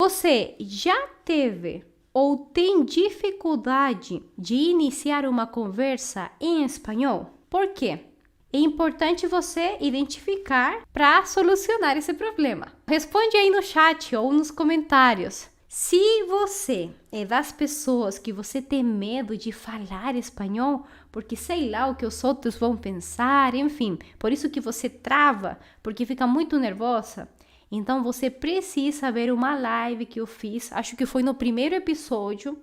Você já teve ou tem dificuldade de iniciar uma conversa em espanhol? Por quê? É importante você identificar para solucionar esse problema. Responde aí no chat ou nos comentários. Se você é das pessoas que você tem medo de falar espanhol, porque sei lá o que os outros vão pensar, enfim, por isso que você trava, porque fica muito nervosa, então você precisa ver uma live que eu fiz, acho que foi no primeiro episódio,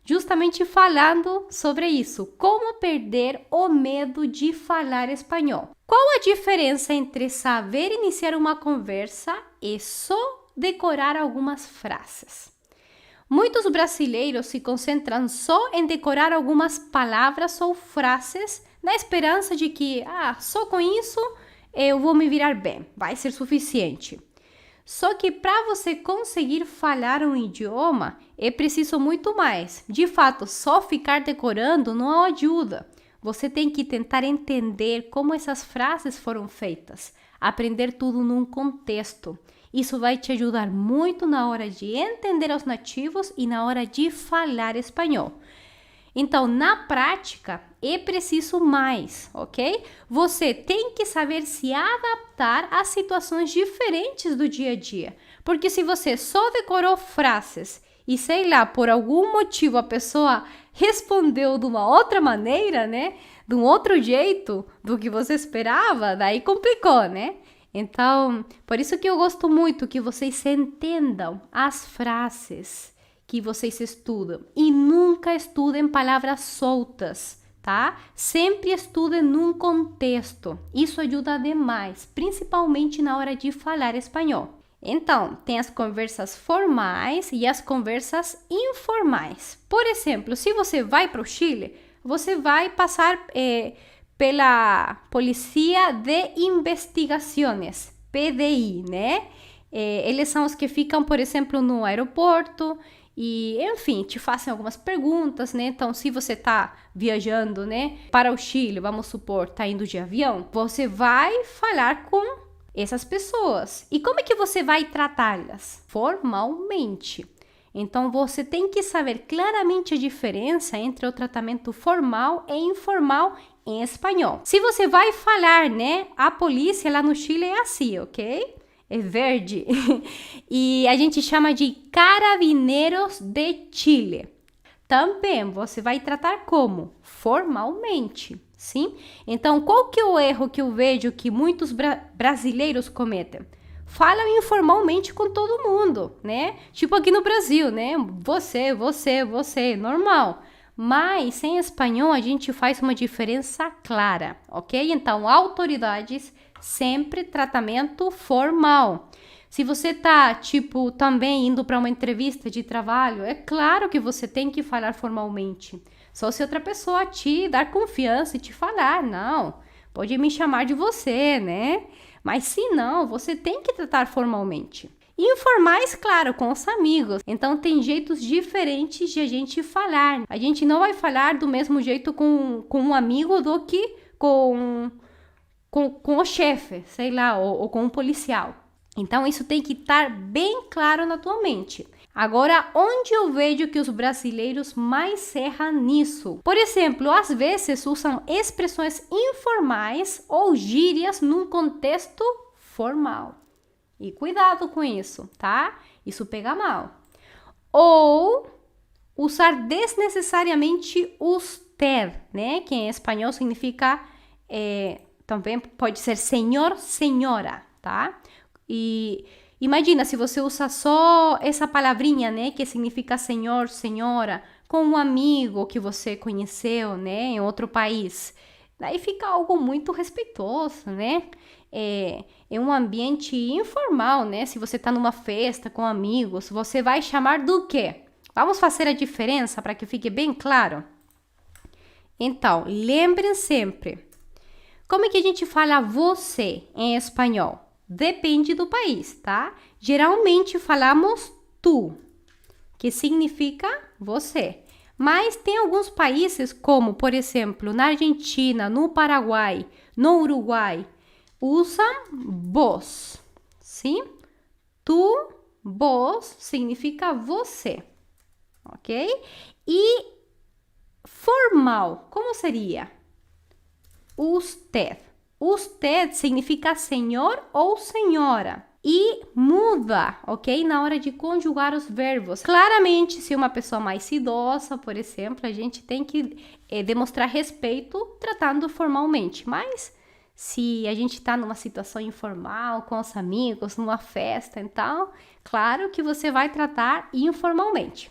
justamente falando sobre isso, como perder o medo de falar espanhol. Qual a diferença entre saber iniciar uma conversa e só decorar algumas frases? Muitos brasileiros se concentram só em decorar algumas palavras ou frases na esperança de que, só com isso eu vou me virar bem, vai ser suficiente. Só que para você conseguir falar um idioma, é preciso muito mais. De fato, só ficar decorando não ajuda. Você tem que tentar entender como essas frases foram feitas, aprender tudo num contexto. Isso vai te ajudar muito na hora de entender os nativos e na hora de falar espanhol. Então, na prática, é preciso mais, ok? Você tem que saber se adaptar a situações diferentes do dia a dia. Porque se você só decorou frases e, sei lá, por algum motivo a pessoa respondeu de uma outra maneira, né? De um outro jeito do que você esperava, daí complicou, né? Então, por isso que eu gosto muito que vocês entendam as frases que vocês estudam e nunca estudem palavras soltas, tá? Sempre estudem num contexto. Isso ajuda demais, principalmente na hora de falar espanhol. Então, tem as conversas formais e as conversas informais. Por exemplo, se você vai para o Chile, você vai passar pela Polícia de Investigações, PDI, né? Eles são os que ficam, por exemplo, no aeroporto e, enfim, te fazem algumas perguntas, né? Então, se você tá viajando, né, para o Chile, vamos supor, tá indo de avião, você vai falar com essas pessoas. E como é que você vai tratá-las? Formalmente. Então, você tem que saber claramente a diferença entre o tratamento formal e informal em espanhol. Se você vai falar, né, a polícia lá no Chile é assim, ok? É verde. E a gente chama de Carabineros de Chile. Também você vai tratar como? Formalmente, sim? Então, qual que é o erro que eu vejo que muitos brasileiros cometem? Falam informalmente com todo mundo, né? Tipo aqui no Brasil, né? Você, normal. Mas em espanhol a gente faz uma diferença clara, ok? Então, autoridades, sempre tratamento formal. Se você tá, tipo, também indo para uma entrevista de trabalho, é claro que você tem que falar formalmente. Só se outra pessoa te dar confiança e te falar, não, pode me chamar de você, né? Mas se não, você tem que tratar formalmente. Informais, claro, com os amigos. Então, tem jeitos diferentes de a gente falar. A gente não vai falar do mesmo jeito com um amigo do que com o chefe, sei lá, ou com um policial. Então, isso tem que estar bem claro na tua mente. Agora, onde eu vejo que os brasileiros mais erram nisso? Por exemplo, às vezes usam expressões informais ou gírias num contexto formal. E cuidado com isso, tá? Isso pega mal. Ou usar desnecessariamente usted, né? Que em espanhol significa, também pode ser senhor, senhora, tá? E imagina se você usa só essa palavrinha, né? Que significa senhor, senhora, com um amigo que você conheceu, né? Em outro país. Daí fica algo muito respeitoso, né? É um ambiente informal, né? Se você tá numa festa com amigos, você vai chamar do quê? Vamos fazer a diferença para que fique bem claro? Então, lembrem sempre. Como é que a gente fala você em espanhol? Depende do país, tá? Geralmente falamos tu, que significa você. Mas tem alguns países, como, por exemplo, na Argentina, no Paraguai, no Uruguai, usam vos, sim? Tu, Vos significa você, ok? E formal, como seria? Usted. Usted significa senhor ou senhora. E muda, ok? Na hora de conjugar os verbos. Claramente, se uma pessoa mais idosa, por exemplo, a gente tem que demonstrar respeito tratando formalmente. Mas se a gente está numa situação informal, com os amigos, numa festa e tal, claro que você vai tratar informalmente.